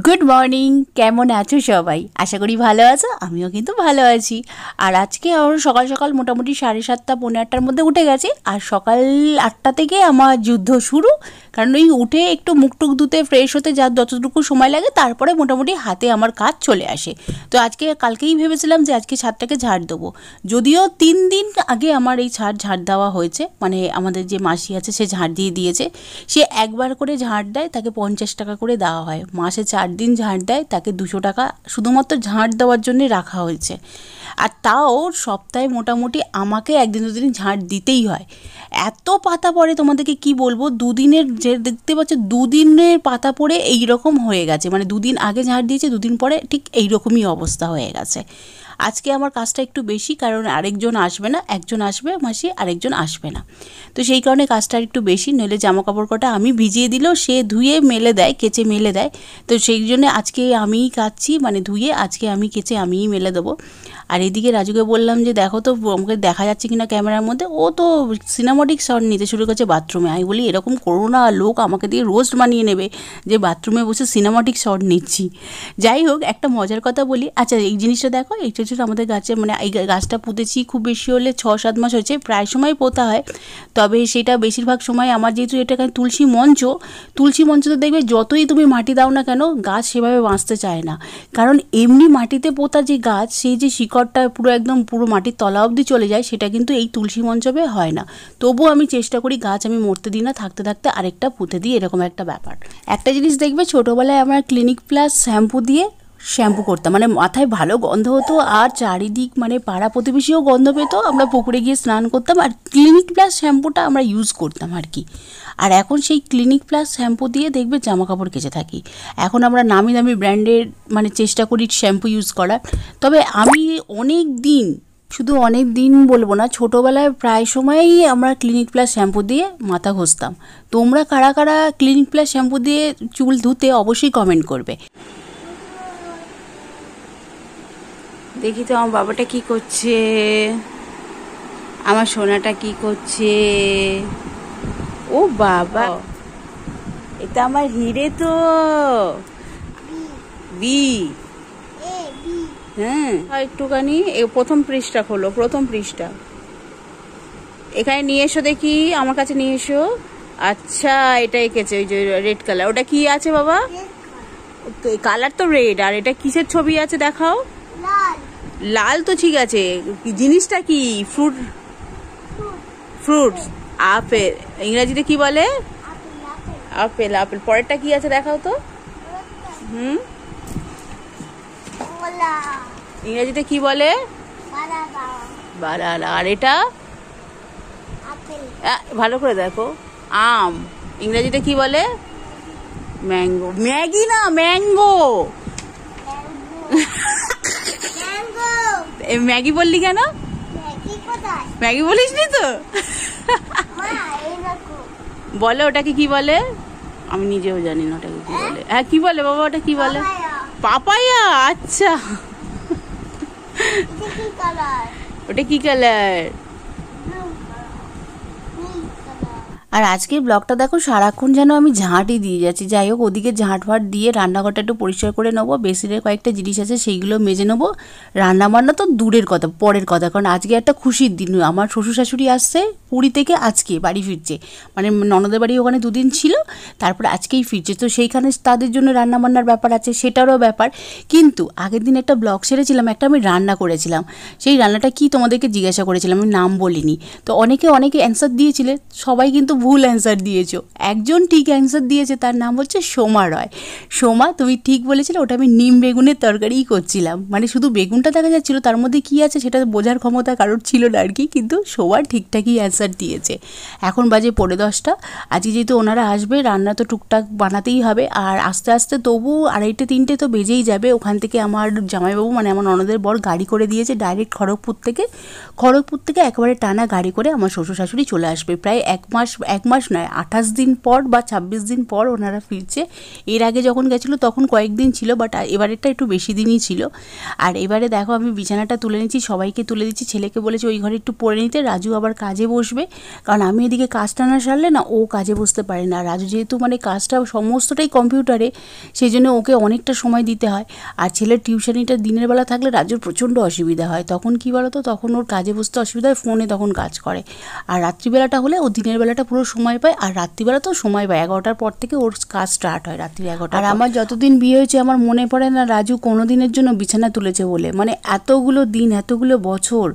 Good morning, কেমন আছো সবাই? আশা করি ভালো আছো, আমিও কিন্তু ভালো আছি। আর আজকে আমার সকাল সকাল মোটামুটি 7:30 পৌনে 8টার মধ্যে উঠে গেছি। আর সকাল 8টা থেকে আমার যুদ্ধ শুরু, কারণ ওই উঠে একটু মুখ টুক ধুতে ফ্রেশ হতে যা যতটুকু সময় লাগে তারপরে মোটামুটি হাতে আমার কাজ চলে আসে। তো কালকেই ভেবেছিলাম যে আজকে ছাদটাকে ঝাড় দেবো, যদিও 3 দিন আগে আমার এই ঝাড় দেওয়া হয়েছে, মানে আমাদের যে মাসি আছে সে ঝাড় দিয়ে দিয়েছে। সে একবার করে ঝাড় দেয়, তাকে 50 টাকা করে দেওয়া হয়। মাসে 4 দিন ঝাড় দেয়, তাকে 200 টাকা শুধুমাত্র ঝাড় দেওয়ার জন্য রাখা হয়েছে। আর তাও সপ্তাহে মোটামুটি আমাকে 1 দিন 2 দিন ঝাড় দিতেই হয়। এত পাতা পড়ে তোমাদেরকে কি বলবো, 2 দিনের যে দেখতে পাচ্ছ 2 দিনের পাতা পড়ে এইরকম হয়ে গেছে, মানে 2 দিন আগে ঝাড় দিয়েছে, 2 দিন পরে ঠিক এইরকমই অবস্থা হয়ে গেছে। আজকে আমার কাজটা একটু বেশি, কারণ আরেকজন আসবে না, একজন আসবে মাসি, আরেকজন আসবে না। তো সেই কারণে কাজটা একটু বেশি, নইলে জামা কাপড় কটা আমি ভিজিয়ে দিলেও সে ধুয়ে মেলে দেয়, কেচে মেলে দেয়। তো সেই জন্য আজকে আমিই কাচ্ছি, মানে ধুয়ে আজকে আমি কেচে আমিই মেলে দেবো। আর এদিকে রাজুকে বললাম যে দেখো তো আমাকে দেখা যাচ্ছে কিনা ক্যামেরার মধ্যে। ও তো সিনেমাটিক শট নিতে শুরু করেছে বাথরুমে। আমি বলি এরকম করো না, লোক আমাকে দিয়ে রোস্ট বানিয়ে নেবে যে বাথরুমে বসে সিনেমাটিক শট নিচ্ছি। যাই হোক, একটা মজার কথা বলি। আচ্ছা, এই জিনিসটা দেখো, এইটা হচ্ছে আমাদের গাছে, মানে এই গাছটা পুঁতেছি খুব বেশি হলে 6-7 মাস হয়েছে, প্রায় সময় পোতা হয়। তবে সেটা বেশিরভাগ সময় আমার যেহেতু এটা তুলসী মঞ্চতে দেখবে যতই তুমি মাটি দাও না কেন গাছ সেভাবে বাঁচতে চায় না। কারণ এমনি মাটিতে পোতা যে গাছ, সেই যে শিকড়টা পুরো মাটির তলা অবধি চলে যায়, সেটা কিন্তু এই তুলসী মঞ্চবে হয় না। তবুও আমি চেষ্টা করি গাছ আমি মরতে দিই না, থাকতে থাকতে আরেকটা পুঁতে দিই, এরকম একটা ব্যাপার। একটা জিনিস দেখবে, ছোটোবেলায় আমরা ক্লিনিক প্লাস শ্যাম্পু করতাম, মানে মাথায় ভালো গন্ধ হতো, আর চারিদিক মানে পাড়া প্রতিবেশীও গন্ধ পেত। আমরা পুকুরে গিয়ে স্নান করতাম আর ক্লিনিক প্লাস শ্যাম্পুটা আমরা ইউজ করতাম আর কি। আর এখন সেই ক্লিনিক প্লাস শ্যাম্পু দিয়ে দেখবে জামা কাপড় কেচে থাকি। এখন আমরা নামি দামি ব্র্যান্ডের মানে চেষ্টা করি শ্যাম্পু ইউজ করার। তবে আমি শুধু অনেক দিন বলবো না, ছোটোবেলায় প্রায় সময়ই আমরা ক্লিনিক প্লাস শ্যাম্পু দিয়ে মাথা ঘষতাম। তোমরা কারা কারা ক্লিনিক প্লাস শ্যাম্পু দিয়ে চুল ধুতে অবশ্যই কমেন্ট করবে। দেখি তো আমার বাবাটা কি করছে, আমার সোনাটা কি করছে। ও বাবা, এটা আমার হিরে তো। বি, হ্যাঁ একটুখানি প্রথম পৃষ্ঠা খোলো, প্রথম পৃষ্ঠা এখানে নিয়ে এসো দেখি, আমার কাছে নিয়ে এসো। আচ্ছা, এটা এঁকেছে ওই যে রেড কালার। ওটা কি আছে বাবা? কালার তো রেড। আর এটা কিসের ছবি আছে দেখাও? লাল তো ঠিক আছে, জিনিসটা কি? Fruits, apple. ইংরেজিতে কি বলে? আপেল। পরেরটা কি আছে দেখাও তো। ইংরেজিতে কি বলে? বানানা। আর এটা ভালো করে দেখো, আম। ইংরেজিতে কি বলে? ম্যাঙ্গো। ম্যাগি না, ম্যাঙ্গো। ম্যাগি বললি কেন? ম্যাগি বলিস নি তো? বলে ওটাকে কি বলে? আমি নিজেও জানি না ওটাকে কি বলে। হ্যাঁ, কি বলে বাবা ওটা কি বলে? পাপায়া। আচ্ছা, ওটা কি কালার? আর আজকের ব্লগটা দেখো, সারাক্ষণ যেন আমি ঝাঁটই দিয়ে যাচ্ছি। যাই হোক, ওদিকে ঝাঁট ফাট দিয়ে রান্নাঘরটা একটু পরিষ্কার করে নেবো। বেসিনের কয়েকটা জিনিস আছে সেইগুলো মেজে নেবো। রান্নাবান্না তো দূরের কথা, পরের কথা, কারণ আজকে একটা খুশির দিন। আমার শ্বশুর শাশুড়ি আসছে, পুরী থেকে আজকে বাড়ি ফিরছে, মানে ননদের বাড়ি ওখানে দুদিন ছিল, তারপরে আজকেই ফিরছে। তো সেইখানে তাদের জন্য রান্নাবান্নার ব্যাপার আছে, সেটারও ব্যাপার। কিন্তু আগের দিন একটা ব্লগ সেরেছিলাম, একটা আমি রান্না করেছিলাম, সেই রান্নাটা কি তোমাদেরকে জিজ্ঞাসা করেছিলাম, আমি নাম বলিনি। তো অনেকে অ্যান্সার দিয়েছিলে, সবাই কিন্তু ভুল অ্যান্সার দিয়েছো। একজন ঠিক অ্যান্সার দিয়েছে, তার নাম হচ্ছে সোমা রয়। সোমা, তুমি ঠিক বলেছিলে, ওটা আমি নিম বেগুনের তরকারিই করছিলাম। মানে শুধু বেগুনটা দেখা যাচ্ছিলো, তার মধ্যে কী আছে সেটা বোঝার ক্ষমতা কারোর ছিল না আর কি, কিন্তু সোমা ঠিকঠাকই অ্যান্সার দিয়েছে। এখন বাজে 10:45। আজকে যেহেতু ওনারা আসবে, রান্না তো টুকটাক বানাতেই হবে, আর আস্তে আস্তে তবু 2:30-3টে তো বেজেই যাবে। ওখান থেকে আমার জামাইবাবু, মানে আমার ননদের বর, গাড়ি করে দিয়েছে ডাইরেক্ট খড়গপুর থেকে একেবারে টানা গাড়ি করে আমার শ্বশুর শাশুড়ি চলে আসবে। প্রায় এক মাস নয়, 28 দিন পর বা 26 দিন পর ওনারা ফিরছে। এর আগে যখন গেছিলো তখন কয়েকদিন ছিল, বাট এবারেরটা একটু বেশি দিনই ছিল। আর এবারে দেখো আমি বিছানাটা তুলে নিচ্ছি, সবাইকে তুলে দিচ্ছি, ছেলেকে বলেছি ওই ঘরে একটু পড়ে নিতে, রাজু আবার কাজে বসবে, কারণ আমি এদিকে কাজটা না সারলে না ও কাজে বসতে পারে না। রাজু যেহেতু মানে কাজটা সমস্তটাই কম্পিউটারে, সেই জন্য ওকে অনেকটা সময় দিতে হয়। আর ছেলের টিউশনিটা দিনের বেলা থাকলে রাজুর প্রচণ্ড অসুবিধা হয়, তখন কী বলো তো, তখন ওর কাজে বসতে অসুবিধা হয়, ফোনে তখন কাজ করে। আর রাত্রিবেলাটা হলে ও দিনের বেলাটা পুরো সময় পায়, আর রাত্রিবেলাতেও সময় পায়, 11টার পর থেকে ওর কাজ স্টার্ট হয়, রাত্রি 11টা। আর আমার যতদিন বিয়ে হয়েছে আমার মনে পড়ে না রাজু কোনো দিনের জন্য বিছানা তুলেছে বলে, মানে এতগুলো দিন, এতগুলো বছর,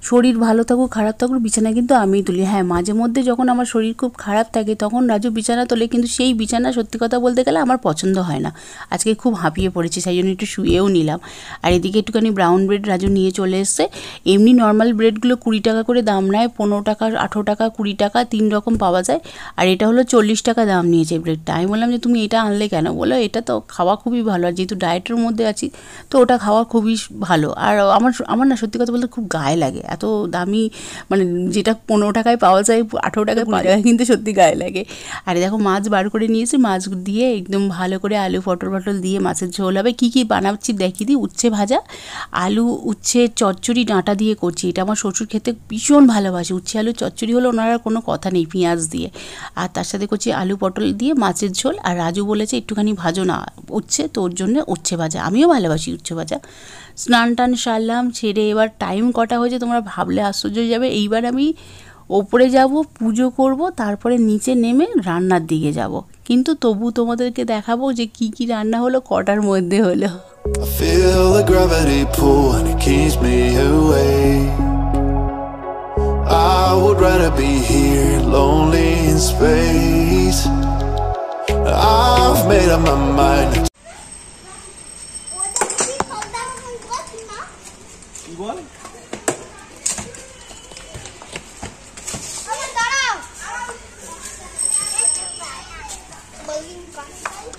শরীর ভালো থাকুক খারাপ থাকুক বিছানা কিন্তু আমিই তুলি। হ্যাঁ, মাঝে মধ্যে যখন আমার শরীর খুব খারাপ থাকে তখন রাজু বিছানা তোলে, কিন্তু সেই বিছানা সত্যি কথা বলতে গেলে আমার পছন্দ হয় না। আজকে খুব হাঁপিয়ে পড়েছি, সেই জন্য একটু শুয়েও নিলাম। আর এদিকে একটুখানি ব্রাউন ব্রেড রাজু নিয়ে চলে এসছে। এমনি নর্মাল ব্রেডগুলো 20 টাকা করে দাম নেয়, 15 টাকা, 18 টাকা, 20 টাকা, 3 রকম পাওয়া যায়। আর এটা হলো 40 টাকা দাম নিয়েছে ব্রেডটা। আমি বললাম যে তুমি এটা আনলে কেন? বলো এটা তো খাওয়া খুবই ভালো, আর যেহেতু ডায়েটের মধ্যে আছি তো ওটা খাওয়া খুবই ভালো। আর আমার না সত্যি কথা বলতে খুব গায়ে লাগে, এত দামি, মানে যেটা 15 টাকায় পাওয়া যায় 18 টাকায় পাওয়া যায়, কিন্তু সত্যি গায়ে লাগে। আর দেখো মাছ বার করে নিয়েছি, মাছ দিয়ে একদম ভালো করে আলু পটল দিয়ে মাছের ঝোল হবে। কী কী বানাচ্ছি দেখিয়ে দিই। উচ্ছে ভাজা, আলু উচ্ছে চচ্চড়ি ডাঁটা দিয়ে করছি, এটা আমার শ্বশুর খেতে ভীষণ ভালোবাসে। উচ্ছে আলু চচ্চড়ি হলো ওনার আর কোনো কথা নেই, পেঁয়াজ দিয়ে। আর তার সাথে করছি আলু পটল দিয়ে মাছের ঝোল। আর রাজু বলেছে একটুখানি ভাজো না উচ্ছে, তো ওর জন্য উচ্ছে ভাজা, আমিও ভালোবাসি উচ্ছে ভাজা। স্নান টান সারলাম, ছেড়ে এবার টাইম কটা হয়েছে তোমরা ভাবলে আশ্চর্য হয়ে যাবে। এইবার আমি ওপরে যাব, পুজো করব, তারপরে নিচে নেমে রান্নার দিকে যাব। কিন্তু তবু তোমাদেরকে দেখাবো যে কি কি রান্না হলো, কটার মধ্যে হলো। I feel the gravity pull and it keeps me away. I would rather be here, lonely in space. I've made up my mind.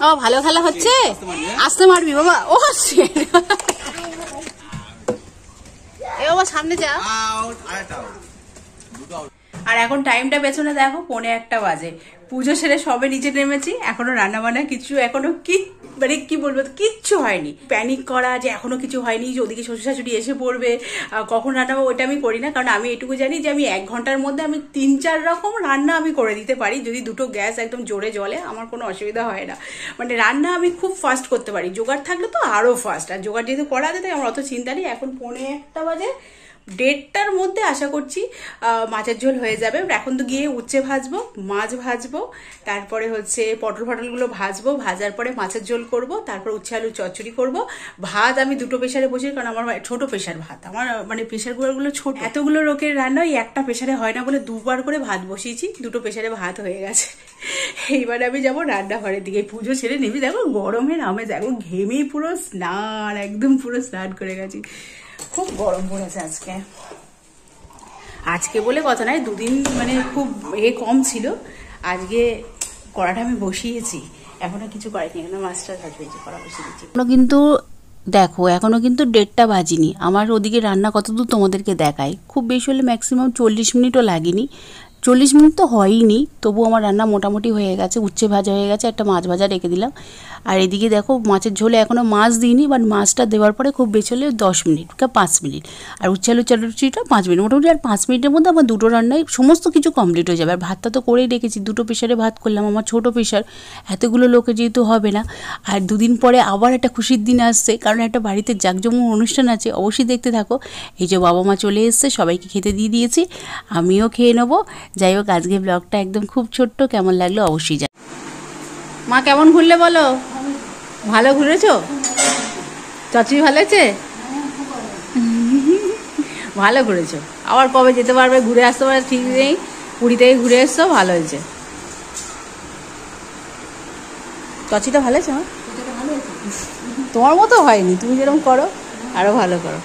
ও ভালো খেলা হচ্ছে, আসতে মারবি বাবা। ও এ বাবা সামনে যা। আর এখন টাইমটা পেছনে দেখো, 1:45 বাজে। পুজো সেরে সবে নিচে নেমেছি, এখনো রান্না বান্না কিছু, এখনো মানে কি বলবো, কিচ্ছু হয়নি। প্যানিক করা যে এখনো কিছু হয়নি, যে ওদিকে শ্বশুর শাশুড়ি এসে পড়বে, কখন রান্না হবে, ওইটা আমি করি না। কারণ আমি এটুকু জানি যে আমি 1 ঘন্টার মধ্যে আমি 3-4 রকম রান্না আমি করে দিতে পারি, যদি দুটো গ্যাস একদম জোরে জ্বলে, আমার কোনো অসুবিধা হয় না। মানে রান্না আমি খুব ফাস্ট করতে পারি, জোগাড় থাকলে তো আরও ফাস্ট। আর জোগাড় যেহেতু করা আছে তাই আমার অত চিন্তা নেই। এখন 1:45 বাজে, 1:30টার মধ্যে আশা করছি মাছের ঝোল হয়ে যাবে। এখন তো গিয়ে উচ্ছে ভাজবো, মাছ ভাজবো, তারপরে হচ্ছে পটলগুলো ভাজবো, ভাজার পরে মাছের ঝোল করব, তারপর উচ্ছে আলু চচ্চড়ি করব। ভাত আমি 2টো প্রেশারে বসি, কারণ আমার ছোট প্রেশার ভাত, আমার মানে প্রেশার কুকারগুলো ছোট, এতগুলো লোকের রান্না ওই একটা প্রেশারে হয় না বলে 2বার করে ভাত বসিয়েছি, 2টো প্রেশারে ভাত হয়ে গেছে। এইবার আমি যাবো রান্নাঘরের দিকে। পুজো সেরে নেবি, দেখো গরমের আমেজ, দেখো ঘেমেই পুরো স্নান, একদম পুরো স্নান করে গেছি। খুব গরম পড়েছে আজকে বলে কথা নয়, 2 দিন মানে খুব কম ছিল। আজকে কড়াটা আমি বসিয়েছি, এখনো কিছু করেনি, এখনো মাছটা ভাজবে, যে কড়া বসিয়ে দিচ্ছি। কিন্তু দেখো এখনো কিন্তু 1:30টা বাজিনি। আমার ওদিকে রান্না কতদূর তোমাদেরকে দেখাই, খুব বেশি হলে ম্যাক্সিমাম 40 মিনিটও লাগেনি। 40 মিনিট তো হয়ইনি, তবু আমার রান্না মোটামুটি হয়ে গেছে। উচ্ছে ভাজা হয়ে গেছে, একটা মাছ ভাজা রেখে দিলাম। আর এদিকে দেখো মাছের ঝোলে এখনও মাছ দিইনি, বাট মাছটা দেওয়ার পরে খুব বেশি হলে 10 মিনিট বা 5 মিনিট। আর উচ্ছে আলু চচ্চড়িটা 5 মিনিট, মোটামুটি আর 5 মিনিটের মধ্যে আমার দুটো রান্নায় সমস্ত কিছু কমপ্লিট হয়ে যাবে। আর ভাতটা তো করেই রেখেছি, 2টো প্রেশারে ভাত করলাম, আমার ছোটো প্রেশার, এতগুলো লোকে যেহেতু হবে না। আর 2 দিন পরে আবার একটা খুশির দিন আসছে, কারণ একটা বাড়িতে জাঁকজমক অনুষ্ঠান আছে, অবশ্যই দেখতে থাকো। এই যে বাবা মা চলে এসছে, সবাইকে খেতে দিয়ে দিয়েছি, আমিও খেয়ে নেবো। যাই হোক, আজকে ব্লগটা একদম খুব ছোট্ট, কেমন লাগলো অবশ্যই জানাও। মা কেমন ঘুরলে বলো? ভালো ঘুরেছো? চচ্চড়ি ভালো হয়েছে? ভালো ঘুরেছো। আবার কবে যেতে পারবে, ঘুরে আসতে পারবে ঠিক নেই। পুরী থেকে ঘুরে এসছো, ভালো হয়েছে। চচ্চড়িটা ভালো হয়েছে মা? তোমার মতো হয়নি, তুমি যেরকম করো আরো ভালো করো।